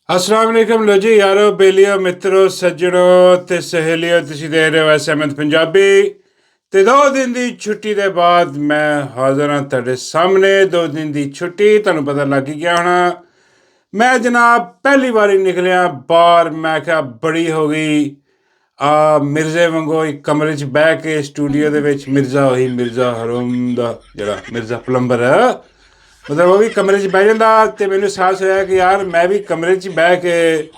अस्सलाम वालेकुम लो जी यारो बेलियो मित्रों सज्जनों ते सहेलियों ਤੁਸੀਂ ਦੇਖ ਰਹੇ ਹੋ ਐਸਐਮਐਨ ਪੰਜਾਬੀ ਤੇ 2 ਦਿਨ ਦੀ ਛੁੱਟੀ ਦੇ ਬਾਅਦ ਮੈਂ ਹਾਜ਼ਰ ਹਾਂ ਤੁਹਾਡੇ ਸਾਹਮਣੇ 2 ਦਿਨ ਦੀ ਛੁੱਟੀ ਤੁਹਾਨੂੰ ਪਤਾ ਲੱਗ ਹੀ ਗਿਆ ਹੋਣਾ ਮੈਂ ਜਨਾਬ ਪਹਿਲੀ ਵਾਰੀ ਨਿਕਲਿਆ ਬਾਹਰ ਮੈਂ ਕਿਹਾ ਬੜੀ ਹੋ ਗਈ ਆ ਮਿਰਜ਼ੇ ਵਾਂਗੂ ਇੱਕ ਕਮਰੇ 'ਚ ਬਹਿ ਕੇ ਸਟੂਡੀਓ ਦੇ ਵਿੱਚ ਮਿਰਜ਼ਾ ਉਹੀ ਮਿਰਜ਼ਾ ਹਰੂਮ ਦਾ ਜਿਹੜਾ ਮਿਰਜ਼ਾ ਪਲੰਬਰ ਮਤਲਬ ਉਹ ਵੀ ਕਮਰੇ 'ਚ ਬਹਿ ਜਾਂਦਾ ਅਤੇ ਮੈਨੂੰ ਅਹਿਸਾਸ ਹੋਇਆ ਕਿ ਯਾਰ ਮੈਂ ਵੀ ਕਮਰੇ 'ਚ ਬਹਿ ਕੇ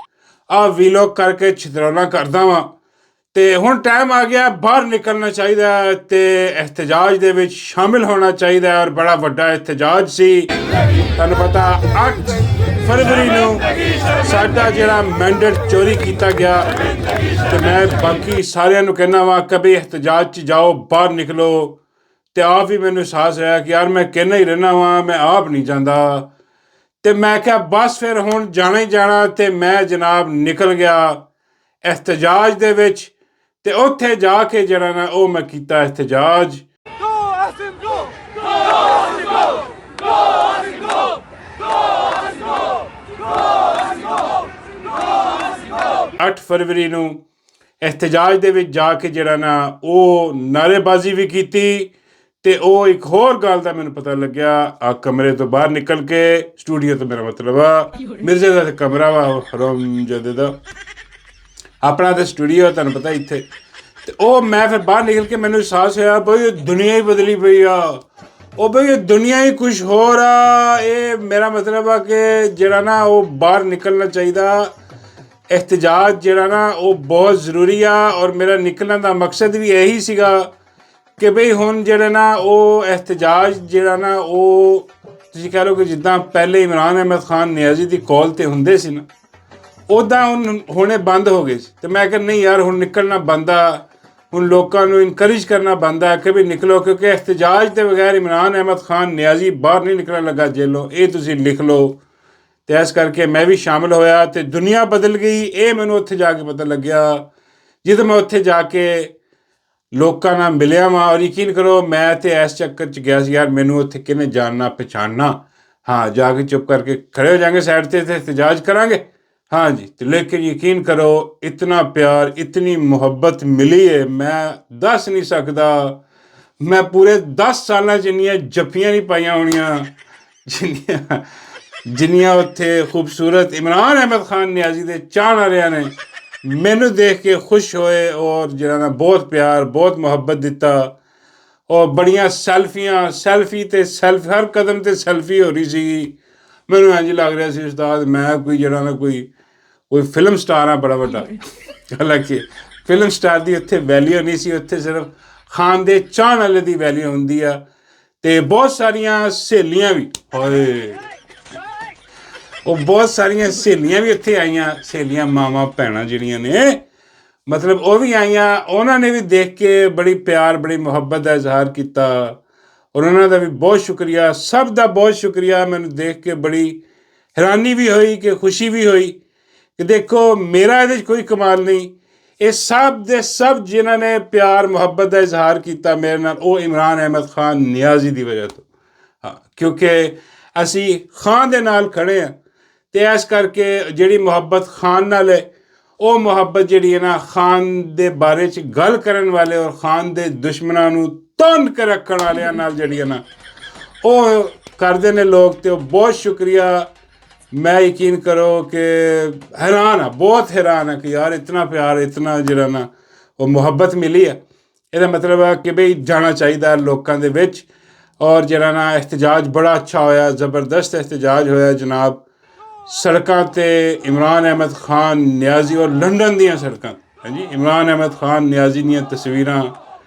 ਆਹ ਵੀਲੋਗ ਕਰਕੇ ਛਿਤਰੌਲਾ ਕਰਦਾ ਵਾਂ ਅਤੇ ਹੁਣ ਟਾਈਮ ਆ ਗਿਆ ਬਾਹਰ ਨਿਕਲਣਾ ਚਾਹੀਦਾ ਅਤੇ ਇਹਤਜਾਜ ਦੇ ਵਿੱਚ ਸ਼ਾਮਿਲ ਹੋਣਾ ਚਾਹੀਦਾ ਔਰ ਬੜਾ ਵੱਡਾ ਇਹਤਜਾਜ ਸੀ ਤੁਹਾਨੂੰ ਪਤਾ 8 ਫਰਵਰੀ ਨੂੰ ਸਾਡਾ ਜਿਹੜਾ ਮੈਂਡੇਟ ਚੋਰੀ ਕੀਤਾ ਗਿਆ ਅਤੇ ਮੈਂ ਬਾਕੀ ਸਾਰਿਆਂ ਨੂੰ ਕਹਿੰਦਾ ਵਾਂ ਕभी ਇਹਤਜਾਜ 'ਚ ਜਾਓ ਬਾਹਰ ਨਿਕਲੋ ਅਤੇ ਆਪ ਹੀ ਮੈਨੂੰ ਅਹਿਸਾਸ ਹੋਇਆ ਕਿ ਯਾਰ ਮੈਂ ਕਹਿੰਦਾ ਹੀ ਰਹਿੰਦਾ ਵਾਂ ਮੈਂ ਆਪ ਨਹੀਂ ਜਾਂਦਾ ਅਤੇ ਮੈਂ ਕਿਹਾ ਬਸ ਫਿਰ ਹੁਣ ਜਾਣਾ ਹੀ ਜਾਣਾ ਅਤੇ ਮੈਂ ਜਨਾਬ ਨਿਕਲ ਗਿਆ ਇਹਤਜਾਜ ਦੇ ਵਿੱਚ ਅਤੇ ਉੱਥੇ ਜਾ ਕੇ ਜਿਹੜਾ ਨਾ ਉਹ ਮੈਂ ਕੀਤਾ ਇਹਤਜਾਜ 8 ਫਰਵਰੀ ਨੂੰ ਇਹਤਜਾਜ ਦੇ ਵਿੱਚ ਜਾ ਕੇ ਜਿਹੜਾ ਨਾ ਉਹ ਨਾਅਰੇਬਾਜ਼ੀ ਵੀ ਕੀਤੀ ਅਤੇ ਉਹ ਇੱਕ ਹੋਰ ਗੱਲ ਦਾ ਮੈਨੂੰ ਪਤਾ ਲੱਗਿਆ ਆ ਕਮਰੇ ਤੋਂ ਬਾਹਰ ਨਿਕਲ ਕੇ ਸਟੂਡੀਓ ਤੋਂ ਮੇਰਾ ਮਤਲਬ ਆ ਮਿਰਜ਼ੇ ਦਾ ਕਮਰਾ ਵਾ ਹਰਾਮਜ਼ਾਦੇ ਦਾ ਆਪਣਾ ਤਾਂ ਸਟੂਡੀਓ ਤੁਹਾਨੂੰ ਪਤਾ ਇੱਥੇ ਅਤੇ ਉਹ ਮੈਂ ਫਿਰ ਬਾਹਰ ਨਿਕਲ ਕੇ ਮੈਨੂੰ ਅਹਿਸਾਸ ਹੋਇਆ ਬਈ ਦੁਨੀਆ ਹੀ ਬਦਲੀ ਪਈ ਆ ਉਹ ਬਈ ਦੁਨੀਆ ਹੀ ਕੁਛ ਹੋਰ ਆ ਇਹ ਮੇਰਾ ਮਤਲਬ ਆ ਕਿ ਜਿਹੜਾ ਨਾ ਉਹ ਬਾਹਰ ਨਿਕਲਣਾ ਚਾਹੀਦਾ ਇਹਤਜਾਜ ਜਿਹੜਾ ਨਾ ਉਹ ਬਹੁਤ ਜ਼ਰੂਰੀ ਆ ਔਰ ਮੇਰਾ ਨਿਕਲਣ ਦਾ ਮਕਸਦ ਵੀ ਇਹੀ ਸੀਗਾ ਕਿ ਬਈ ਹੁਣ ਜਿਹੜਾ ਨਾ ਉਹ ਇਹਤਜਾਜ ਜਿਹੜਾ ਨਾ ਉਹ ਤੁਸੀਂ ਕਹਿ ਲਓ ਕਿ ਜਿੱਦਾਂ ਪਹਿਲੇ ਇਮਰਾਨ ਅਹਿਮਦ ਖਾਨ ਨਿਆਜ਼ੀ ਦੀ ਕਾਲ 'ਤੇ ਹੁੰਦੇ ਸੀ ਨਾ ਉੱਦਾਂ ਹੁਣੇ ਬੰਦ ਹੋ ਗਏ ਸੀ ਅਤੇ ਮੈਂ ਕਿਹਾ ਨਹੀਂ ਯਾਰ ਹੁਣ ਨਿਕਲਣਾ ਬਣਦਾ ਹੁਣ ਲੋਕਾਂ ਨੂੰ ਇਨਕਰੇਜ ਕਰਨਾ ਬਣਦਾ ਕਿ ਵੀ ਨਿਕਲੋ ਕਿਉਂਕਿ ਇਹਤਜਾਜ ਦੇ ਬਗੈਰ ਇਮਰਾਨ ਅਹਿਮਦ ਖਾਨ ਨਿਆਜ਼ੀ ਬਾਹਰ ਨਹੀਂ ਨਿਕਲਣ ਲੱਗਾ ਜੇਲੋਂ ਇਹ ਤੁਸੀਂ ਲਿਖ ਲਓ ਅਤੇ ਇਸ ਕਰਕੇ ਮੈਂ ਵੀ ਸ਼ਾਮਿਲ ਹੋਇਆ ਅਤੇ ਦੁਨੀਆ ਬਦਲ ਗਈ ਇਹ ਮੈਨੂੰ ਉੱਥੇ ਜਾ ਕੇ ਪਤਾ ਲੱਗਿਆ ਜਦੋਂ ਮੈਂ ਉੱਥੇ ਜਾ ਕੇ ਲੋਕਾਂ ਨਾਲ ਮਿਲਿਆ ਵਾਂ ਔਰ ਯਕੀਨ ਕਰੋ ਮੈਂ ਤਾਂ ਇਸ ਚੱਕਰ 'ਚ ਗਿਆ ਸੀ ਯਾਰ ਮੈਨੂੰ ਉੱਥੇ ਕਿਹਨੇ ਜਾਣਨਾ ਪਛਾਣਨਾ ਹਾਂ ਜਾ ਕੇ ਚੁੱਪ ਕਰਕੇ ਖੜੇ ਹੋ ਜਾਵਾਂਗੇ ਸਾਈਡ 'ਤੇ ਇਹਤਜਾਜ ਕਰਾਂਗੇ हाँ जी तो लेकिन यकीन करो इतना प्यार इतनी मोहब्बत मिली है मैं दस नहीं सकता मैं पूरे 10 साल जिन्नियां जफ्फियां नहीं पाइया होनियां जिन्नियां उत्थे खूबसूरत इमरान अहमद खान नियाजी दे चाहण वालियां ने मैनू देख के खुश होए और जिहड़ा ना बहुत प्यार बहुत मोहब्बत दिता और बड़ियां सैल्फी ते सैल्फी हर कदम ते सैल्फी हो रही सी मैनू इंज लग रहा सी उस्ताद मैं कोई जिहड़ा ना कोई ਫਿਲਮ ਸਟਾਰ ਆ ਬੜਾ ਵੱਡਾ ਹਾਲਾਂਕਿ ਫਿਲਮ ਸਟਾਰ ਦੀ ਉੱਥੇ ਵੈਲਿਊ ਨਹੀਂ ਸੀ ਉੱਥੇ ਸਿਰਫ ਖਾਨ ਦੇ ਚਾਹਣ ਵਾਲੇ ਦੀ ਵੈਲਿਊ ਹੁੰਦੀ ਆ ਅਤੇ ਬਹੁਤ ਸਾਰੀਆਂ ਸਹੇਲੀਆਂ ਵੀ ਹੋਏ ਉਹ ਬਹੁਤ ਸਾਰੀਆਂ ਸਹੇਲੀਆਂ ਵੀ ਉੱਥੇ ਆਈਆਂ ਸਹੇਲੀਆਂ ਮਾਵਾਂ ਭੈਣਾਂ ਜਿਹੜੀਆਂ ਨੇ ਮਤਲਬ ਉਹ ਵੀ ਆਈਆਂ ਉਹਨਾਂ ਨੇ ਵੀ ਦੇਖ ਕੇ ਬੜੀ ਪਿਆਰ ਬੜੀ ਮੁਹੱਬਤ ਦਾ ਇਜ਼ਹਾਰ ਕੀਤਾ ਔਰ ਉਹਨਾਂ ਦਾ ਵੀ ਬਹੁਤ ਸ਼ੁਕਰੀਆ ਸਭ ਦਾ ਬਹੁਤ ਸ਼ੁਕਰੀਆ ਮੈਨੂੰ ਦੇਖ ਕੇ ਬੜੀ ਹੈਰਾਨੀ ਵੀ ਹੋਈ ਕਿ ਖੁਸ਼ੀ ਵੀ ਹੋਈ ਕਿ ਦੇਖੋ ਮੇਰਾ ਇਹਦੇ 'ਚ ਕੋਈ ਕਮਾਲ ਨਹੀਂ ਇਹ ਸਭ ਦੇ ਸਭ ਜਿਨ੍ਹਾਂ ਨੇ ਪਿਆਰ ਮੁਹੱਬਤ ਦਾ ਇਜ਼ਹਾਰ ਕੀਤਾ ਮੇਰੇ ਨਾਲ ਉਹ ਇਮਰਾਨ ਅਹਿਮਦ ਖਾਨ ਨਿਆਜ਼ੀ ਦੀ ਵਜ੍ਹਾ ਤੋਂ ਹਾਂ ਕਿਉਂਕਿ ਅਸੀਂ ਖਾਨ ਦੇ ਨਾਲ ਖੜ੍ਹੇ ਹਾਂ ਅਤੇ ਇਸ ਕਰਕੇ ਜਿਹੜੀ ਮੁਹੱਬਤ ਖਾਨ ਨਾਲ ਹੈ ਉਹ ਮੁਹੱਬਤ ਜਿਹੜੀ ਹੈ ਨਾ ਖਾਨ ਦੇ ਬਾਰੇ 'ਚ ਗੱਲ ਕਰਨ ਵਾਲੇ ਔਰ ਖਾਨ ਦੇ ਦੁਸ਼ਮਣਾਂ ਨੂੰ ਤੰਨ ਕੇ ਰੱਖਣ ਵਾਲਿਆਂ ਨਾਲ ਜਿਹੜੀ ਹੈ ਨਾ ਉਹ ਕਰਦੇ ਨੇ ਲੋਕ ਅਤੇ ਉਹ ਬਹੁਤ ਸ਼ੁਕਰੀਆ ਮੈਂ ਯਕੀਨ ਕਰੋ ਕਿ ਹੈਰਾਨ ਆ ਬਹੁਤ ਹੈਰਾਨ ਆ ਕਿ ਯਾਰ ਇਤਨਾ ਪਿਆਰ ਇਤਨਾ ਜਿਹੜਾ ਨਾ ਉਹ ਮੁਹੱਬਤ ਮਿਲੀ ਆ ਇਹਦਾ ਮਤਲਬ ਆ ਕਿ ਬਈ ਜਾਣਾ ਚਾਹੀਦਾ ਲੋਕਾਂ ਦੇ ਵਿੱਚ ਔਰ ਜਿਹੜਾ ਨਾ ਇਹਤਜਾਜ ਬੜਾ ਅੱਛਾ ਹੋਇਆ ਜ਼ਬਰਦਸਤ ਇਹਤਜਾਜ ਹੋਇਆ ਜਨਾਬ ਸੜਕਾਂ 'ਤੇ ਇਮਰਾਨ ਅਹਿਮਦ ਖਾਨ ਨਿਆਜ਼ੀ ਔਰ ਲੰਡਨ ਦੀਆਂ ਸੜਕਾਂ ਹਾਂਜੀ ਇਮਰਾਨ ਅਹਿਮਦ ਖਾਨ ਨਿਆਜ਼ੀ ਦੀਆਂ ਤਸਵੀਰਾਂ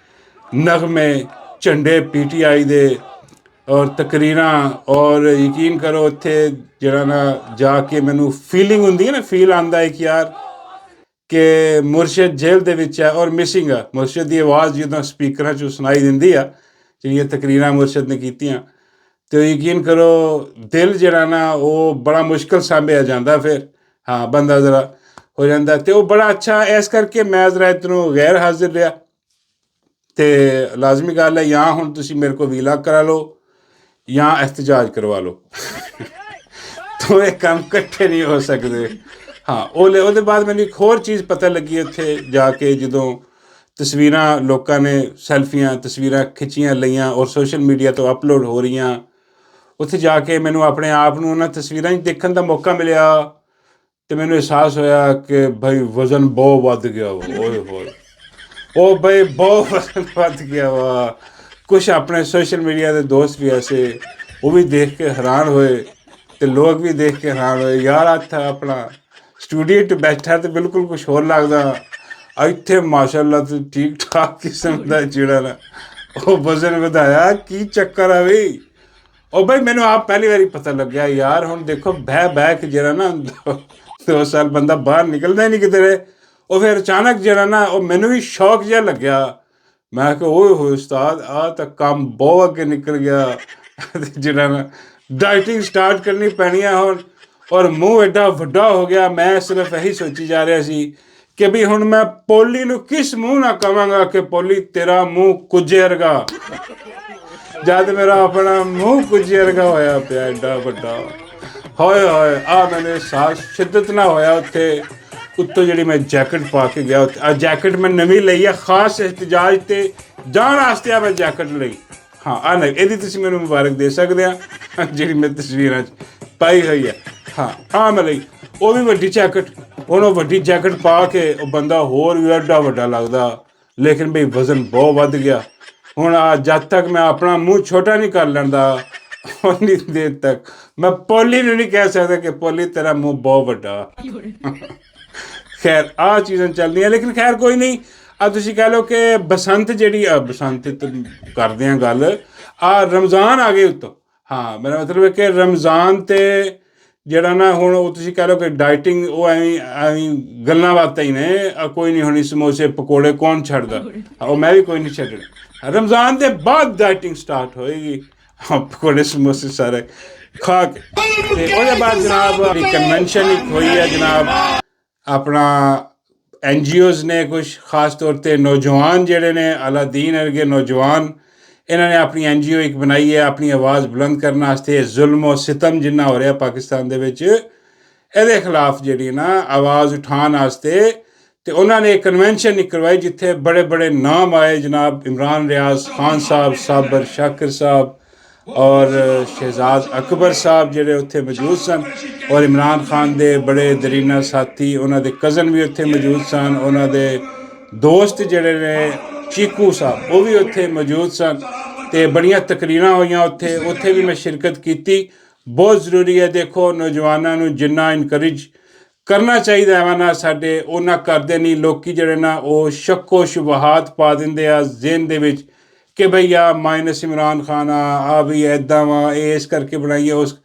ਨਗਮੇ ਝੰਡੇ PTI ਦੇ ਔਰ ਤਕਰੀਰਾਂ ਔਰ ਯਕੀਨ ਕਰੋ ਉੱਥੇ ਜਿਹੜਾ ਨਾ ਜਾ ਕੇ ਮੈਨੂੰ ਫੀਲਿੰਗ ਹੁੰਦੀ ਹੈ ਨਾ ਫੀਲ ਆਉਂਦਾ ਹੈ ਕਿ ਯਾਰ ਕਿ ਮੁਰਸ਼ਦ ਜੇਲ੍ਹ ਦੇ ਵਿੱਚ ਹੈ ਔਰ ਮਿਸਿੰਗ ਆ ਮੁਰਸ਼ਦ ਦੀ ਆਵਾਜ਼ ਜਦੋਂ ਸਪੀਕਰਾਂ 'ਚੋਂ ਸੁਣਾਈ ਦਿੰਦੀ ਆ ਜਿਹੜੀਆਂ ਤਕਰੀਰਾਂ ਮੁਰਸ਼ਦ ਨੇ ਕੀਤੀਆਂ ਅਤੇ ਯਕੀਨ ਕਰੋ ਦਿਲ ਜਿਹੜਾ ਨਾ ਉਹ ਬੜਾ ਮੁਸ਼ਕਿਲ ਸਾਂਭਿਆ ਜਾਂਦਾ ਫਿਰ ਹਾਂ ਬੰਦਾ ਜ਼ਰਾ ਹੋ ਜਾਂਦਾ ਅਤੇ ਉਹ ਬੜਾ ਅੱਛਾ ਇਸ ਕਰਕੇ ਮੈਂ ਜ਼ਰਾ ਇੱਧਰੋਂ ਗੈਰ ਹਾਜ਼ਰ ਰਿਹਾ ਅਤੇ ਲਾਜ਼ਮੀ ਗੱਲ ਹੈ ਜਾਂ ਹੁਣ ਤੁਸੀਂ ਮੇਰੇ ਕੋਲ ਵੀਲਾਗ ਕਰਾ ਲਓ ਜਾਂ ਇਹਤਜਾਜ ਕਰਵਾ ਲਓ ਦੋਵੇਂ ਕੰਮ ਇਕੱਠੇ ਨਹੀਂ ਹੋ ਸਕਦੇ। ਹਾਂ, ਉਹਦੇ ਬਾਅਦ ਮੈਨੂੰ ਇੱਕ ਹੋਰ ਚੀਜ਼ ਪਤਾ ਲੱਗੀ ਉੱਥੇ ਜਾ ਕੇ, ਜਦੋਂ ਤਸਵੀਰਾਂ ਲੋਕਾਂ ਨੇ ਸੈਲਫੀਆਂ ਤਸਵੀਰਾਂ ਖਿੱਚੀਆਂ ਲਈਆਂ ਔਰ ਸੋਸ਼ਲ ਮੀਡੀਆ ਤੋਂ ਅਪਲੋਡ ਹੋ ਰਹੀਆਂ, ਉੱਥੇ ਜਾ ਕੇ ਮੈਨੂੰ ਆਪਣੇ ਆਪ ਨੂੰ ਉਹਨਾਂ ਤਸਵੀਰਾਂ 'ਚ ਦੇਖਣ ਦਾ ਮੌਕਾ ਮਿਲਿਆ ਅਤੇ ਮੈਨੂੰ ਅਹਿਸਾਸ ਹੋਇਆ ਕਿ ਭਾਈ ਵਜ਼ਨ ਬਹੁਤ ਵੱਧ ਗਿਆ ਵਾ। ਓਏ ਹੋਏ, ਉਹ ਭਾਈ ਬਹੁਤ ਵਜ਼ਨ ਵੱਧ ਗਿਆ ਵਾ। ਕੁਛ ਆਪਣੇ ਸੋਸ਼ਲ ਮੀਡੀਆ ਦੇ ਦੋਸਤ ਵੀ ਐਸੇ, ਉਹ ਵੀ ਦੇਖ ਕੇ ਹੈਰਾਨ ਹੋਏ ਅਤੇ ਲੋਕ ਵੀ ਦੇਖ ਕੇ ਹੈਰਾਨ ਹੋਏ। ਯਾਰ ਇੱਥੇ ਆਪਣਾ ਸਟੂਡੀਓ 'ਚ ਬੈਠਾ ਤਾਂ ਬਿਲਕੁਲ ਕੁਛ ਹੋਰ ਲੱਗਦਾ, ਇੱਥੇ ਮਾਸ਼ਾਅੱਲਾ ਤੂੰ ਠੀਕ ਠਾਕ ਕਿਸਮ ਦਾ ਜਿਹੜਾ ਨਾ ਉਹ ਵਜ਼ਨ ਵਧਾਇਆ। ਕੀ ਚੱਕਰ ਆ ਬਈ? ਉਹ ਬਈ ਮੈਨੂੰ ਆਪ ਪਹਿਲੀ ਵਾਰੀ ਪਤਾ ਲੱਗਿਆ ਯਾਰ। ਹੁਣ ਦੇਖੋ ਬਹਿ ਕੇ ਜਿਹੜਾ ਨਾ 2 ਸਾਲ ਬੰਦਾ ਬਾਹਰ ਨਿਕਲਦਾ ਹੀ ਨਹੀਂ ਕਿਧਰੇ। ਉਹ ਫਿਰ ਅਚਾਨਕ ਜਿਹੜਾ ਨਾ ਉਹ ਮੈਨੂੰ ਵੀ ਸ਼ੌਕ ਜਿਹਾ ਲੱਗਿਆ। ਮੈਂ ਕਿਹਾ ਓਏ ਹੋਏ ਉਸਤਾਦ, ਆਹ ਤਾਂ ਕੰਮ ਬਹੁਤ ਅੱਗੇ ਨਿਕਲ ਗਿਆ। ਜਿਹੜਾ ਨਾ ਡਾਈਟਿੰਗ ਸਟਾਰਟ ਕਰਨੀ ਪੈਣੀ ਆ ਹੁਣ, ਔਰ ਮੂੰਹ ਐਡਾ ਵੱਡਾ ਹੋ ਗਿਆ। ਮੈਂ ਸਿਰਫ ਇਹੀ ਸੋਚੀ ਜਾ ਰਿਹਾ ਸੀ ਕਿ ਵੀ ਹੁਣ ਮੈਂ ਪੋਲੀ ਨੂੰ ਕਿਸ ਮੂੰਹ ਨਾਲ ਕਹਾਂਗਾ ਕਿ ਪੋਲੀ ਤੇਰਾ ਮੂੰਹ ਕੁੱਜੇ ਵਰਗਾ, ਜਦ ਮੇਰਾ ਆਪਣਾ ਮੂੰਹ ਕੁੱਜੇ ਵਰਗਾ ਹੋਇਆ ਪਿਆ ਐਡਾ ਵੱਡਾ। ਹੋਏ ਹੋਏ, ਮੈਨੂੰ ਅਹਿਸਾਸ ਸ਼ਿੱਦਤ ਨਾ ਹੋਇਆ ਉੱਥੇ। ਉੱਤੋਂ ਜਿਹੜੀ ਮੈਂ ਜੈਕਟ ਪਾ ਕੇ ਗਿਆ, ਆ ਜੈਕਟ ਮੈਂ ਨਵੀਂ ਲਈ ਆ, ਖਾਸ ਇhtਜਾਜ 'ਤੇ ਜਾਣ ਵਾਸਤੇ ਆ ਮੈਂ ਜੈਕਟ ਲਈ। ਹਾਂ, ਆ ਨਹੀਂ, ਇਹਦੀ ਤੁਸੀਂ ਮੈਨੂੰ ਮੁਬਾਰਕ ਦੇ ਸਕਦੇ ਆ, ਜਿਹੜੀ ਮੈਂ ਤਸਵੀਰਾਂ 'ਚ ਪਾਈ ਹੋਈ ਹੈ। ਹਾਂ, ਮੈਂ ਲਈ ਉਹ ਵੀ ਵੱਡੀ ਜੈਕਟ। ਹੁਣ ਉਹ ਵੱਡੀ ਜੈਕਟ ਪਾ ਕੇ ਉਹ ਬੰਦਾ ਹੋਰ ਵੀ ਐਡਾ ਵੱਡਾ ਲੱਗਦਾ, ਲੇਕਿਨ ਬਈ ਵਜ਼ਨ ਬਹੁਤ ਵੱਧ ਗਿਆ। ਹੁਣ ਜਦ ਤੱਕ ਮੈਂ ਆਪਣਾ ਮੂੰਹ ਛੋਟਾ ਨਹੀਂ ਕਰ ਲੈਂਦਾ, ਉਨੀ ਦੇਰ ਤੱਕ ਮੈਂ ਪੋਲੀ ਨੂੰ ਨਹੀਂ ਕਹਿ ਸਕਦਾ ਕਿ ਪੋਲੀ ਤੇਰਾ ਮੂੰਹ ਬਹੁਤ ਵੱਡਾ। ਖੈਰ, ਆਹ ਚੀਜ਼ਾਂ ਚੱਲਦੀਆਂ, ਲੇਕਿਨ ਖੈਰ ਕੋਈ ਨਹੀਂ। ਤੁਸੀਂ ਕਹਿ ਲਓ ਕਿ ਬਸੰਤ ਜਿਹੜੀ ਬਸੰਤ ਕਰਦੇ ਹਾਂ ਗੱਲ, ਰਮਜ਼ਾਨ ਆ ਗਏ ਉੱਤੋਂ। ਹਾਂ, ਮੇਰਾ ਮਤਲਬ ਹੈ ਕਿ ਰਮਜ਼ਾਨ 'ਤੇ ਜਿਹੜਾ ਨਾ ਹੁਣ ਉਹ ਤੁਸੀਂ ਕਹਿ ਲਓ ਕਿ ਡਾਈਟਿੰਗ ਉਹ ਐਵੇਂ ਗੱਲਾਂ ਬਾਤਾਂ ਹੀ ਨੇ। ਕੋਈ ਨਹੀਂ ਹੋਣੀ, ਸਮੋਸੇ ਪਕੌੜੇ ਕੌਣ ਛੱਡਦਾ, ਉਹ ਮੈਂ ਵੀ ਕੋਈ ਨਹੀਂ ਛੱਡਣਾ। ਰਮਜ਼ਾਨ ਦੇ ਬਾਅਦ ਡਾਈਟਿੰਗ ਸਟਾਰਟ ਹੋਏਗੀ, ਪਕੌੜੇ ਸਮੋਸੇ ਸਾਰੇ ਖਾ ਕੇ। ਅਤੇ ਉਹਦੇ ਬਾਅਦ ਜਨਾਬ ਕਨਵੈਨਸ਼ਨ ਇੱਕ ਹੋਈ ਹੈ ਜਨਾਬ, ਆਪਣਾ NGOs ਨੇ ਕੁਛ ਖਾਸ ਤੌਰ 'ਤੇ ਨੌਜਵਾਨ ਜਿਹੜੇ ਨੇ ਅਲਾਦੀਨ ਵਰਗੇ ਨੌਜਵਾਨ, ਇਹਨਾਂ ਨੇ ਆਪਣੀ NGO ਇੱਕ ਬਣਾਈ ਹੈ ਆਪਣੀ ਆਵਾਜ਼ ਬੁਲੰਦ ਕਰਨ ਵਾਸਤੇ। ਜ਼ੁਲਮ ਸਿਤਮ ਜਿੰਨਾ ਹੋ ਰਿਹਾ ਪਾਕਿਸਤਾਨ ਦੇ ਵਿੱਚ, ਇਹਦੇ ਖਿਲਾਫ ਜਿਹੜੀ ਨਾ ਆਵਾਜ਼ ਉਠਾਉਣ ਵਾਸਤੇ। ਅਤੇ ਉਹਨਾਂ ਨੇ ਇੱਕ ਕਨਵੈਨਸ਼ਨ ਇੱਕ ਕਰਵਾਈ ਜਿੱਥੇ ਬੜੇ ਬੜੇ ਨਾਮ ਆਏ ਜਨਾਬ। ਇਮਰਾਨ ਰਿਆਜ਼ ਖਾਨ ਸਾਹਿਬ, ਸਾਬਰ ਸ਼ਾਕਿਰ ਸਾਹਿਬ ਔਰ ਸ਼ਹਿਜ਼ਾਦ ਅਕਬਰ ਸਾਹਿਬ ਜਿਹੜੇ ਉੱਥੇ ਮੌਜੂਦ ਸਨ, ਔਰ ਇਮਰਾਨ ਖਾਨ ਦੇ ਬੜੇ ਦਰੀਨਾ ਸਾਥੀ, ਉਹਨਾਂ ਦੇ ਕਜ਼ਨ ਵੀ ਉੱਥੇ ਮੌਜੂਦ ਸਨ। ਉਹਨਾਂ ਦੇ ਦੋਸਤ ਜਿਹੜੇ ਨੇ ਚੀਕੂ ਸਾਹਿਬ, ਉਹ ਵੀ ਉੱਥੇ ਮੌਜੂਦ ਸਨ। ਅਤੇ ਬੜੀਆਂ ਤਕਰੀਰਾਂ ਹੋਈਆਂ ਉੱਥੇ ਵੀ ਮੈਂ ਸ਼ਿਰਕਤ ਕੀਤੀ। ਬਹੁਤ ਜ਼ਰੂਰੀ ਹੈ, ਦੇਖੋ ਨੌਜਵਾਨਾਂ ਨੂੰ ਜਿੰਨਾ ਇਨਕਰੇਜ ਕਰਨਾ ਚਾਹੀਦਾ ਹੈ ਨਾ ਸਾਡੇ, ਉਹਨਾਂ ਕਰਦੇ ਨਹੀਂ। ਲੋਕ ਜਿਹੜੇ ਨਾ ਉਹ ਸ਼ੱਕੋ ਸ਼ੁਬਹਾਤ ਪਾ ਦਿੰਦੇ ਆ ਜ਼ਿਹਨ ਦੇ ਵਿੱਚ ਕਿ ਬਈ ਮਾਈਨਸ ਇਮਰਾਨ ਖਾਨ ਆ ਵੀ ਇੱਦਾਂ ਵਾ, ਇਹ ਇਸ ਕਰਕੇ ਬਣਾਈਏ ਉਸ।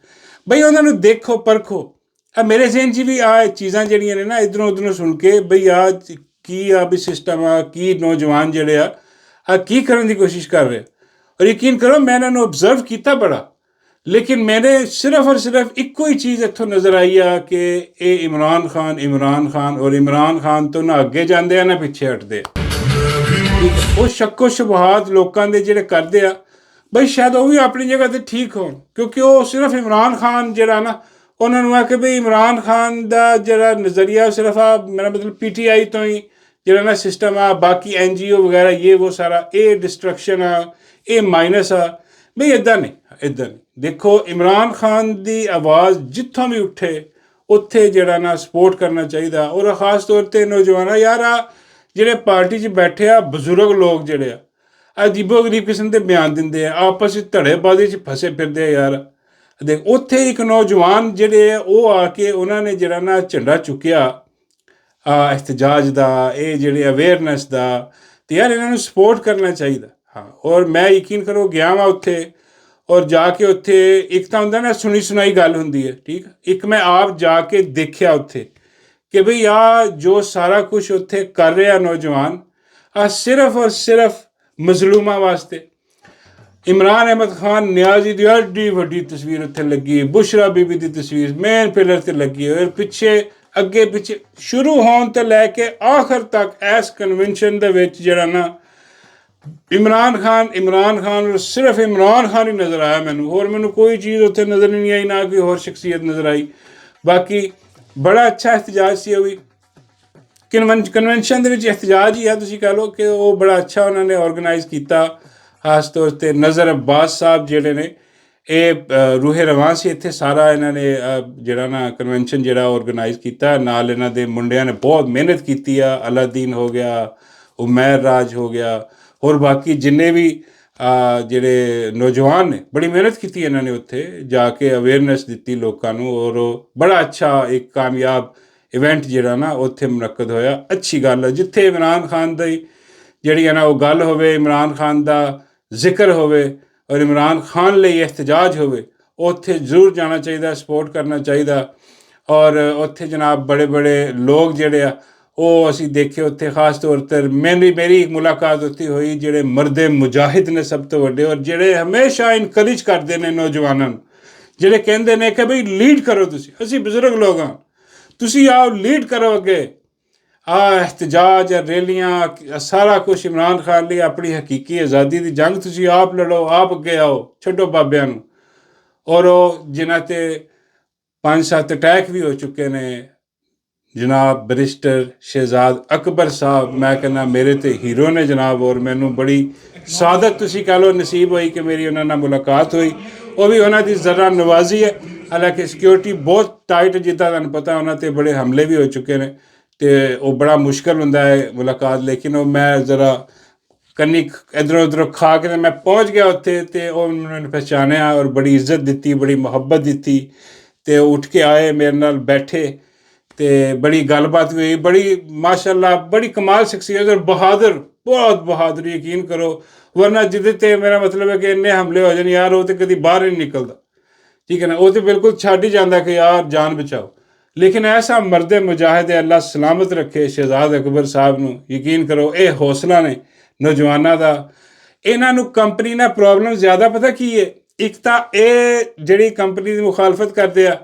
ਬਈ ਉਹਨਾਂ ਨੂੰ ਦੇਖੋ, ਪਰਖੋ। ਮੇਰੇ ਜ਼ਿਹਨ 'ਚ ਵੀ ਚੀਜ਼ਾਂ ਜਿਹੜੀਆਂ ਨੇ ਨਾ ਇੱਧਰੋਂ ਉੱਧਰੋਂ ਸੁਣ ਕੇ ਬਈ ਕੀ ਵੀ ਸਿਸਟਮ ਆ, ਕੀ ਨੌਜਵਾਨ ਜਿਹੜੇ ਆ ਕੀ ਕਰਨ ਦੀ ਕੋਸ਼ਿਸ਼ ਕਰ ਰਹੇ। ਔਰ ਯਕੀਨ ਕਰੋ ਮੈਂ ਇਹਨਾਂ ਨੂੰ ਓਬਜ਼ਰਵ ਕੀਤਾ ਬੜਾ, ਲੇਕਿਨ ਮੈਨੇ ਸਿਰਫ ਔਰ ਸਿਰਫ ਇੱਕੋ ਹੀ ਚੀਜ਼ ਇੱਥੋਂ ਨਜ਼ਰ ਆਈ ਆ ਕਿ ਇਹ ਇਮਰਾਨ ਖਾਨ ਔਰ ਇਮਰਾਨ ਖਾਨ ਤੋਂ ਨਾ ਅੱਗੇ ਜਾਂਦੇ ਆ ਨਾ ਪਿੱਛੇ ਹਟਦੇ। ਉਹ ਸ਼ੱਕੋ ਸ਼ੁਬਹਾਤ ਲੋਕਾਂ ਦੇ ਜਿਹੜੇ ਕਰਦੇ ਆ, ਬਈ ਸ਼ਾਇਦ ਉਹ ਵੀ ਆਪਣੀ ਜਗ੍ਹਾ 'ਤੇ ਠੀਕ ਹੋਣ, ਕਿਉਂਕਿ ਉਹ ਸਿਰਫ ਇਮਰਾਨ ਖਾਨ ਜਿਹੜਾ ਨਾ, ਉਹਨਾਂ ਨੂੰ ਆ ਕਿ ਬਈ ਇਮਰਾਨ ਖਾਨ ਦਾ ਜਿਹੜਾ ਨਜ਼ਰੀਆ ਸਿਰਫ ਮੇਰਾ ਮਤਲਬ PTI ਤੋਂ ਹੀ ਜਿਹੜਾ ਨਾ ਸਿਸਟਮ ਆ, ਬਾਕੀ NGO ਵਗੈਰਾ ਉਹ ਸਾਰਾ ਇਹ ਡਿਸਟਰਕਸ਼ਨ ਆ, ਇਹ ਮਾਈਨਸ ਆ। ਬਈ ਇੱਦਾਂ ਨਹੀਂ। ਦੇਖੋ ਇਮਰਾਨ ਖਾਨ ਦੀ ਆਵਾਜ਼ ਜਿੱਥੋਂ ਵੀ ਉੱਠੇ ਉੱਥੇ ਜਿਹੜਾ ਨਾ ਸਪੋਰਟ ਕਰਨਾ ਚਾਹੀਦਾ। ਔਰ ਖ਼ਾਸ ਤੌਰ 'ਤੇ ਨੌਜਵਾਨਾਂ ਯਾਰ ਜਿਹੜੇ ਪਾਰਟੀ 'ਚ ਬੈਠੇ ਆ ਬਜ਼ੁਰਗ ਲੋਕ ਜਿਹੜੇ ਅਜੀਬੋ ਗਰੀਬ ਕਿਸਮ ਦੇ ਬਿਆਨ ਦਿੰਦੇ ਆ, ਆਪਸ ਵਿੱਚ ਧੜੇਬਾਜ਼ੀ 'ਚ ਫਸੇ ਫਿਰਦੇ ਆ ਯਾਰ। ਦੇਖ ਉੱਥੇ ਇੱਕ ਨੌਜਵਾਨ ਜਿਹੜੇ ਆ ਉਹ ਆ ਕੇ ਉਹਨਾਂ ਨੇ ਜਿਹੜਾ ਨਾ ਝੰਡਾ ਚੁੱਕਿਆ ਇhtਜਾਜ ਦਾ, ਇਹ ਜਿਹੜੇ ਅਵੇਅਰਨੈਸ ਦਾ, ਅਤੇ ਯਾਰ ਇਹਨਾਂ ਨੂੰ ਸਪੋਰਟ ਕਰਨਾ ਚਾਹੀਦਾ। ਔਰ ਮੈਂ ਯਕੀਨ ਕਰੋ ਗਿਆ ਵਾਂ ਉੱਥੇ, ਔਰ ਜਾ ਕੇ ਉੱਥੇ ਇੱਕ ਤਾਂ ਹੁੰਦਾ ਨਾ ਸੁਣੀ ਸੁਣਾਈ ਗੱਲ ਹੁੰਦੀ ਹੈ, ਠੀਕ। ਇੱਕ ਮੈਂ ਆਪ ਜਾ ਕੇ ਦੇਖਿਆ ਉੱਥੇ ਕਿ ਬਈ ਜੋ ਸਾਰਾ ਕੁਛ ਉੱਥੇ ਕਰ ਰਿਹਾ ਨੌਜਵਾਨ, ਸਿਰਫ ਔਰ ਸਿਰਫ ਮਜ਼ਲੂਮਾਂ ਵਾਸਤੇ। ਇਮਰਾਨ ਅਹਿਮਦ ਖਾਨ ਨਿਆਜ਼ੀ ਦੀ ਐਡੀ ਵੱਡੀ ਤਸਵੀਰ ਉੱਥੇ ਲੱਗੀ, ਬੁਸ਼ਰਾ ਬੀਬੀ ਦੀ ਤਸਵੀਰ ਮੇਨ ਪਿਲਰ 'ਤੇ ਲੱਗੀ ਹੋਈ, ਪਿੱਛੇ ਅੱਗੇ ਪਿੱਛੇ ਸ਼ੁਰੂ ਹੋਣ ਤੋਂ ਲੈ ਕੇ ਆਖਰ ਤੱਕ ਇਸ ਕਨਵੈਨਸ਼ਨ ਦੇ ਵਿੱਚ ਜਿਹੜਾ ਨਾ ਇਮਰਾਨ ਖਾਨ ਔਰ ਸਿਰਫ ਇਮਰਾਨ ਖਾਨ ਹੀ ਨਜ਼ਰ ਆਇਆ ਮੈਨੂੰ, ਹੋਰ ਮੈਨੂੰ ਕੋਈ ਚੀਜ਼ ਉੱਥੇ ਨਜ਼ਰ ਨਹੀਂ ਆਈ, ਨਾ ਕੋਈ ਹੋਰ ਸ਼ਖਸੀਅਤ ਨਜ਼ਰ ਆਈ। ਬਾਕੀ ਬੜਾ ਅੱਛਾ ਇhtਜਾਜ ਸੀ। ਉਹ ਵੀ ਕਨਵੈਨਸ਼ਨ ਦੇ ਵਿੱਚ ਇhtਜਾਜ ਹੀ ਆ, ਤੁਸੀਂ ਕਹਿ ਲਓ ਕਿ ਉਹ ਬੜਾ ਅੱਛਾ ਉਹਨਾਂ ਨੇ ਔਰਗਨਾਈਜ਼ ਕੀਤਾ। ਖਾਸ ਤੌਰ 'ਤੇ ਨਜ਼ਰ ਅब्बास ਸਾਹਿਬ ਜਿਹੜੇ ਨੇ, ਇਹ ਰੂਹੇ ਰਵਾਂ ਸੀ ਇੱਥੇ ਸਾਰਾ ਇਹਨਾਂ ਨੇ ਜਿਹੜਾ ਨਾ ਕਨਵੈਨਸ਼ਨ ਜਿਹੜਾ ਔਰਗਨਾਈਜ਼ ਕੀਤਾ। ਨਾਲ ਇਹਨਾਂ ਦੇ ਮੁੰਡਿਆਂ ਨੇ ਬਹੁਤ ਮਿਹਨਤ ਕੀਤੀ ਆ, ਅਲਾਦੀਨ ਹੋ ਗਿਆ, ਉਮੈਰ ਰਾਜ ਹੋ ਗਿਆ, ਹੋਰ ਬਾਕੀ ਜਿੰਨੇ ਵੀ ਜਿਹੜੇ ਨੌਜਵਾਨ ਨੇ, ਬੜੀ ਮਿਹਨਤ ਕੀਤੀ ਇਹਨਾਂ ਨੇ ਉੱਥੇ ਜਾ ਕੇ, ਅਵੇਅਰਨੈਸ ਦਿੱਤੀ ਲੋਕਾਂ ਨੂੰ, ਔਰ ਬੜਾ ਅੱਛਾ ਇੱਕ ਕਾਮਯਾਬ ਇਵੈਂਟ ਜਿਹੜਾ ਨਾ ਉੱਥੇ ਮੁਨੱਕਦ ਹੋਇਆ। ਅੱਛੀ ਗੱਲ ਹੈ, ਜਿੱਥੇ ਇਮਰਾਨ ਖਾਨ ਦੀ ਜਿਹੜੀ ਹੈ ਨਾ ਉਹ ਗੱਲ ਹੋਵੇ, ਇਮਰਾਨ ਖਾਨ ਦਾ ਜ਼ਿਕਰ ਹੋਵੇ ਔਰ ਇਮਰਾਨ ਖਾਨ ਲਈ ਇhtਜਾਜ ਹੋਵੇ, ਉੱਥੇ ਜ਼ਰੂਰ ਜਾਣਾ ਚਾਹੀਦਾ, ਸਪੋਰਟ ਕਰਨਾ ਚਾਹੀਦਾ। ਔਰ ਉੱਥੇ ਜਨਾਬ ਬੜੇ ਬੜੇ ਲੋਕ ਜਿਹੜੇ ਆ ਉਹ ਅਸੀਂ ਦੇਖੇ ਉੱਥੇ। ਖਾਸ ਤੌਰ 'ਤੇ ਮੇਰੀ ਇੱਕ ਮੁਲਾਕਾਤ ਉੱਥੇ ਹੋਈ ਜਿਹੜੇ ਮਰਦੇ ਮੁਜਾਹਿਦ ਨੇ ਸਭ ਤੋਂ ਵੱਡੇ, ਔਰ ਜਿਹੜੇ ਹਮੇਸ਼ਾ ਇਨਕਰੇਜ ਕਰਦੇ ਨੇ ਨੌਜਵਾਨਾਂ ਨੂੰ, ਜਿਹੜੇ ਕਹਿੰਦੇ ਨੇ ਕਿ ਬਈ ਲੀਡ ਕਰੋ, ਤੁਸੀਂ ਅਸੀਂ ਬਜ਼ੁਰਗ ਲੋਕ ਹਾਂ, ਤੁਸੀਂ ਆਓ ਲੀਡ ਕਰੋ ਅੱਗੇ। ਇhtਜਾਜ, ਰੈਲੀਆਂ, ਸਾਰਾ ਕੁਛ ਇਮਰਾਨ ਖਾਨ ਲਈ ਆਪਣੀ ਹਕੀਕੀ ਆਜ਼ਾਦੀ ਦੀ ਜੰਗ ਤੁਸੀਂ ਆਪ ਲੜੋ, ਆਪ ਅੱਗੇ ਆਓ, ਛੱਡੋ ਬਾਬਿਆਂ ਨੂੰ। ਔਰ ਉਹ ਜਿਨ੍ਹਾਂ 'ਤੇ 5-7 ਅਟੈਕ ਵੀ ਹੋ ਚੁੱਕੇ ਨੇ, ਜਨਾਬ ਬੈਰਿਸਟਰ ਸ਼ਹਿਜ਼ਾਦ ਅਕਬਰ ਸਾਹਿਬ, ਮੈਂ ਕਹਿੰਦਾ ਮੇਰੇ ਤੇ ਹੀਰੋ ਨੇ ਜਨਾਬ, ਔਰ ਮੈਨੂੰ ਬੜੀ ਸਾਦਤ ਤੁਸੀਂ ਕਹਿ ਲਓ ਨਸੀਬ ਹੋਈ ਕਿ ਮੇਰੀ ਉਹਨਾਂ ਨਾਲ ਮੁਲਾਕਾਤ ਹੋਈ। ਉਹ ਵੀ ਉਹਨਾਂ ਦੀ ਜ਼ਰਾ ਨਵਾਜ਼ੀ ਹੈ, ਹਾਲਾਂਕਿ ਸਿਕਿਉਰਿਟੀ ਬਹੁਤ ਟਾਈਟ, ਜਿੱਦਾਂ ਤੁਹਾਨੂੰ ਪਤਾ ਉਹਨਾਂ 'ਤੇ ਬੜੇ ਹਮਲੇ ਵੀ ਹੋ ਚੁੱਕੇ ਨੇ, ਅਤੇ ਉਹ ਬੜਾ ਮੁਸ਼ਕਿਲ ਹੁੰਦਾ ਹੈ ਮੁਲਾਕਾਤ। ਲੇਕਿਨ ਉਹ ਮੈਂ ਜ਼ਰਾ ਕੰਨੀ ਇੱਧਰੋਂ ਉੱਧਰੋਂ ਖਾ ਕੇ ਮੈਂ ਪਹੁੰਚ ਗਿਆ ਉੱਥੇ, ਅਤੇ ਉਹ ਮੈਨੂੰ ਪਹਿਚਾਣਿਆ ਔਰ ਬੜੀ ਇੱਜ਼ਤ ਦਿੱਤੀ, ਬੜੀ ਮੁਹੱਬਤ ਦਿੱਤੀ, ਅਤੇ ਉੱਠ ਕੇ ਆਏ ਮੇਰੇ ਨਾਲ ਬੈਠੇ, ਅਤੇ ਬੜੀ ਗੱਲਬਾਤ ਵੀ ਹੋਈ। ਬੜੀ ਮਾਸ਼ਾਅੱਲਾ ਬੜੀ ਕਮਾਲ ਸ਼ਖਸੀਅਤ ਔਰ ਬਹਾਦਰ, ਬਹੁਤ ਬਹਾਦਰ, ਯਕੀਨ ਕਰੋ। ਵਰਨਾ ਜਿਹਦੇ 'ਤੇ ਮੇਰਾ ਮਤਲਬ ਹੈ ਕਿ ਇੰਨੇ ਹਮਲੇ ਹੋ ਜਾਣ ਯਾਰ, ਉਹ ਤਾਂ ਕਦੀ ਬਾਹਰ ਹੀ ਨਹੀਂ ਨਿਕਲਦਾ, ਠੀਕ ਹੈ ਨਾ, ਉਹ ਤਾਂ ਬਿਲਕੁਲ ਛੱਡ ਹੀ ਜਾਂਦਾ ਕਿ ਯਾਰ ਜਾਨ ਬਚਾਓ। ਲੇਕਿਨ ਐਸਾ ਮਰਦੇ ਮੁਜਾਹਿਦ ਅੱਲਾ ਸਲਾਮਤ ਰੱਖੇ ਸ਼ਹਿਜ਼ਾਦ ਅਕਬਰ ਸਾਹਿਬ ਨੂੰ, ਯਕੀਨ ਕਰੋ ਇਹ ਹੌਸਲਾ ਨੇ ਨੌਜਵਾਨਾਂ ਦਾ। ਇਹਨਾਂ ਨੂੰ ਕੰਪਨੀ ਨਾਲ ਪ੍ਰੋਬਲਮ ਜ਼ਿਆਦਾ ਪਤਾ ਕੀ ਹੈ, ਇੱਕ ਤਾਂ ਇਹ ਜਿਹੜੀ ਕੰਪਨੀ ਦੀ ਮੁਖਾਲਫਤ ਕਰਦੇ ਆ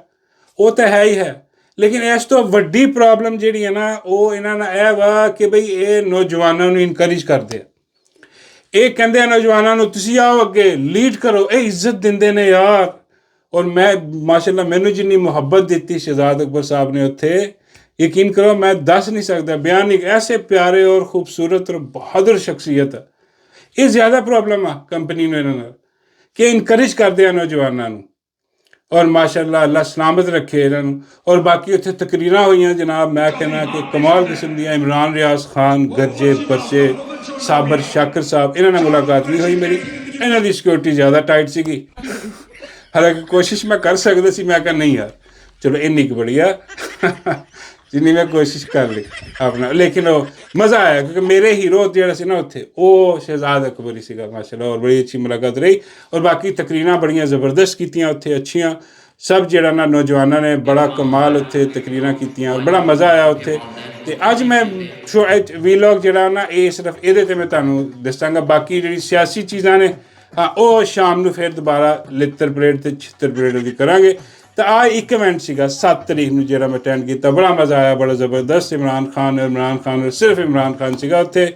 ਉਹ ਤਾਂ ਹੈ ਹੀ ਹੈ, ਲੇਕਿਨ ਇਸ ਤੋਂ ਵੱਡੀ ਪ੍ਰੋਬਲਮ ਜਿਹੜੀ ਹੈ ਨਾ ਉਹ ਇਹਨਾਂ ਨਾਲ ਇਹ ਵਾ ਕਿ ਬਈ ਇਹ ਨੌਜਵਾਨਾਂ ਨੂੰ ਇਨਕਰੇਜ ਕਰਦੇ ਆ। ਇਹ ਕਹਿੰਦੇ ਆ ਨੌਜਵਾਨਾਂ ਨੂੰ ਤੁਸੀਂ ਆਓ ਅੱਗੇ, ਲੀਡ ਕਰੋ, ਇਹ ਇੱਜ਼ਤ ਦਿੰਦੇ ਨੇ ਯਾਰ। ਔਰ ਮੈਂ ਮਾਸ਼ਾਅੱਲਾ ਮੈਨੂੰ ਜਿੰਨੀ ਮੁਹੱਬਤ ਦਿੱਤੀ ਸ਼ਹਿਜ਼ਾਦ ਅਕਬਰ ਸਾਹਿਬ ਨੇ ਉੱਥੇ, ਯਕੀਨ ਕਰੋ ਮੈਂ ਦੱਸ ਨਹੀਂ ਸਕਦਾ, ਬਿਆਨ ਨਹੀਂ। ਐਸੇ ਪਿਆਰੇ ਔਰ ਖੂਬਸੂਰਤ ਔਰ ਬਹਾਦਰ ਸ਼ਖਸੀਅਤ ਹੈ। ਇਹ ਜ਼ਿਆਦਾ ਪ੍ਰੋਬਲਮ ਆ ਕੰਪਨੀ ਨੂੰ ਇਹਨਾਂ ਨਾਲ ਕਿ ਇਨਕਰੇਜ ਕਰਦੇ ਆ ਨੌਜਵਾਨਾਂ ਨੂੰ, ਔਰ ਮਾਸ਼ਾਅੱਲਾ ਅੱਲਾ ਸਲਾਮਤ ਰੱਖੇ ਇਹਨਾਂ ਨੂੰ। ਔਰ ਬਾਕੀ ਉੱਥੇ ਤਕਰੀਰਾਂ ਹੋਈਆਂ ਜਨਾਬ, ਮੈਂ ਕਹਿੰਦਾ ਕਿ ਕਮਾਲ ਕਿਸਮ ਦੀਆਂ। ਇਮਰਾਨ ਰਿਆਜ਼ ਖਾਨ, ਗਰਜੇ ਪਰਚੇ, ਸਾਬਰ ਸ਼ਾਕਰ ਸਾਹਿਬ, ਇਹਨਾਂ ਨਾਲ ਮੁਲਾਕਾਤ ਵੀ ਹੋਈ ਮੇਰੀ। ਇਹਨਾਂ ਦੀ ਸਿਕਿਉਰਿਟੀ ਜ਼ਿਆਦਾ ਟਾਈਟ ਸੀਗੀ, ਹਾਲਾਂਕਿ ਕੋਸ਼ਿਸ਼ ਮੈਂ ਕਰ ਸਕਦਾ ਸੀ, ਮੈਂ ਕਿਹਾ ਨਹੀਂ ਯਾਰ ਚਲੋ ਇੰਨੀ ਕੁ ਬੜੀ ਆ ਜਿੰਨੀ ਮੈਂ ਕੋਸ਼ਿਸ਼ ਕਰ ਲਈ ਆਪਣਾ। ਲੇਕਿਨ ਉਹ ਮਜ਼ਾ ਆਇਆ ਕਿਉਂਕਿ ਮੇਰੇ ਹੀਰੋ ਜਿਹੜਾ ਸੀ ਨਾ ਉੱਥੇ ਉਹ ਸ਼ਹਿਜ਼ਾਦ ਅਕਬਰ ਹੀ ਸੀਗਾ ਮਾਸ਼ਾਅੱਲਾ, ਔਰ ਬੜੀ ਅੱਛੀ ਮੁਲਾਕਾਤ ਰਹੀ। ਔਰ ਬਾਕੀ ਤਕਰੀਰਾਂ ਬੜੀਆਂ ਜ਼ਬਰਦਸਤ ਕੀਤੀਆਂ ਉੱਥੇ, ਅੱਛੀਆਂ ਸਭ। ਜਿਹੜਾ ਨਾ ਨੌਜਵਾਨਾਂ ਨੇ ਬੜਾ ਕਮਾਲ ਉੱਥੇ ਤਕਰੀਰਾਂ ਕੀਤੀਆਂ, ਔਰ ਬੜਾ ਮਜ਼ਾ ਆਇਆ ਉੱਥੇ। ਅਤੇ ਅੱਜ ਮੈਂ ਵੀਲੋਗ ਜਿਹੜਾ ਨਾ ਇਹ ਸਿਰਫ ਇਹਦੇ 'ਤੇ ਮੈਂ ਤੁਹਾਨੂੰ ਦੱਸਾਂਗਾ, ਬਾਕੀ ਜਿਹੜੀ ਸਿਆਸੀ ਚੀਜ਼ਾਂ ਨੇ ਹਾਂ ਉਹ ਸ਼ਾਮ ਨੂੰ ਫਿਰ ਦੁਬਾਰਾ ਲਿੱਤਰ ਪਰੇਡ ਅਤੇ ਛਿੱਤਰ ਪਰੇਡ ਦੀ ਕਰਾਂਗੇ। ਤਾਂ ਆਹ ਇੱਕ ਇਵੈਂਟ ਸੀਗਾ 7 ਤਰੀਕ ਨੂੰ ਜਿਹੜਾ ਮੈਂ ਅਟੈਂਡ ਕੀਤਾ, ਬੜਾ ਮਜ਼ਾ ਆਇਆ, ਬੜਾ ਜ਼ਬਰਦਸਤ। ਇਮਰਾਨ ਖਾਨ ਸਿਰਫ ਇਮਰਾਨ ਖਾਨ ਸੀਗਾ ਉੱਥੇ।